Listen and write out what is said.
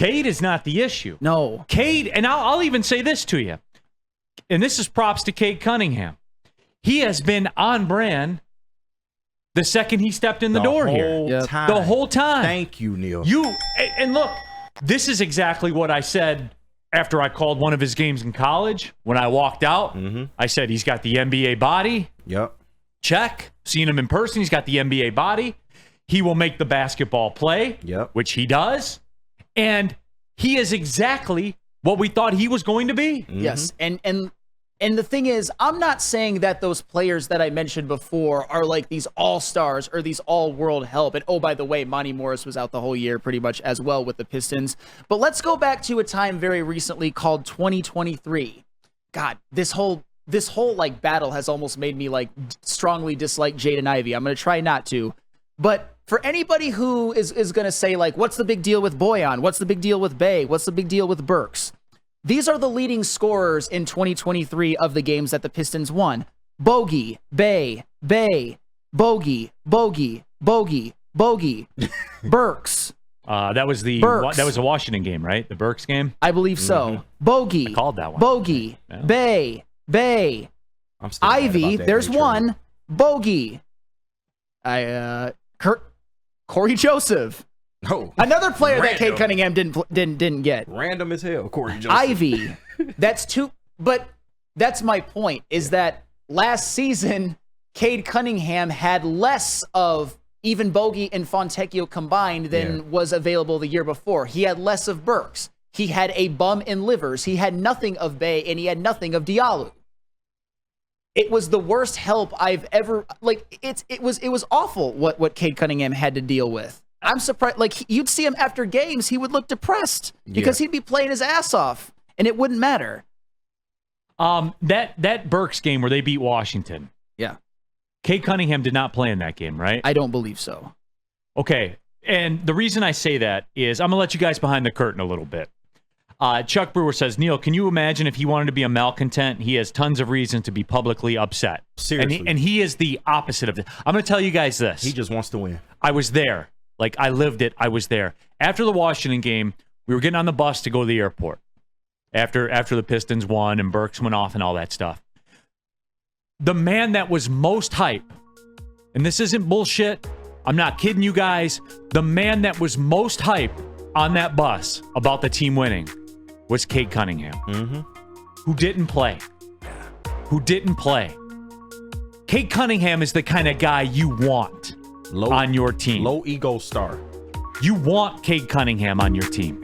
Cade is not the issue. No. Cade, and I'll even say this to you, and this is props to Cade Cunningham. He has been on brand the second he stepped in the door here. The whole time. Thank you, Neil. And look, this is exactly what I said after I called one of his games in college. When I walked out, I said he's got the NBA body. Yep. Check. Seen him in person. He's got the NBA body. He will make the basketball play, which he does. And he is exactly what we thought he was going to be. Yes. And the thing is, I'm not saying that those players that I mentioned before are like these all-stars or these all-world help. And oh, by the way, Monty Morris was out the whole year pretty much as well with the Pistons. But let's go back to a time very recently called 2023. God, this whole like battle has almost made me like strongly dislike Jaden Ivey. I'm going to try not to. But for anybody who is going to say like, what's the big deal with Boyan? What's the big deal with Bey? What's the big deal with Burks? These are the leading scorers in 2023 of the games that the Pistons won. Bogey, Bey, Bogey, Bogey, Burks. That was the Washington game, right? The Burks game? I believe so. Bogey. I called that one. Bogey, Bey. Ivy, there's one. Bogey. Corey Joseph. Oh, another player that Cade Cunningham didn't get. Random as hell, Corey Joseph. Ivy. That's two. But that's my point, is that last season, Cade Cunningham had less of even Bogey and Fontecchio combined than was available the year before. He had less of Burks. He had a bum in Livers. He had nothing of Bey, and he had nothing of Diallo. It was the worst help I've ever, like, it was awful what Cade Cunningham had to deal with. I'm surprised, like, you'd see him after games, he would look depressed because he'd be playing his ass off, and it wouldn't matter. That Burks game where they beat Washington. Yeah. Cade Cunningham did not play in that game, right? I don't believe so. Okay, and the reason I say that is I'm going to let you guys behind the curtain a little bit. Chuck Brewer says, Neil, can you imagine if he wanted to be a malcontent? He has tons of reason to be publicly upset. Seriously. And he is the opposite of it. I'm going to tell you guys this. He just wants to win. I was there. Like, I lived it. I was there. After the Washington game, we were getting on the bus to go to the airport. After the Pistons won and Burks went off and all that stuff. The man that was most hype, and this isn't bullshit, I'm not kidding you guys, the man that was most hype on that bus about the team winning was Cade Cunningham, who didn't play. Cade Cunningham is the kind of guy you want on your team. Low ego star. You want Cade Cunningham on your team.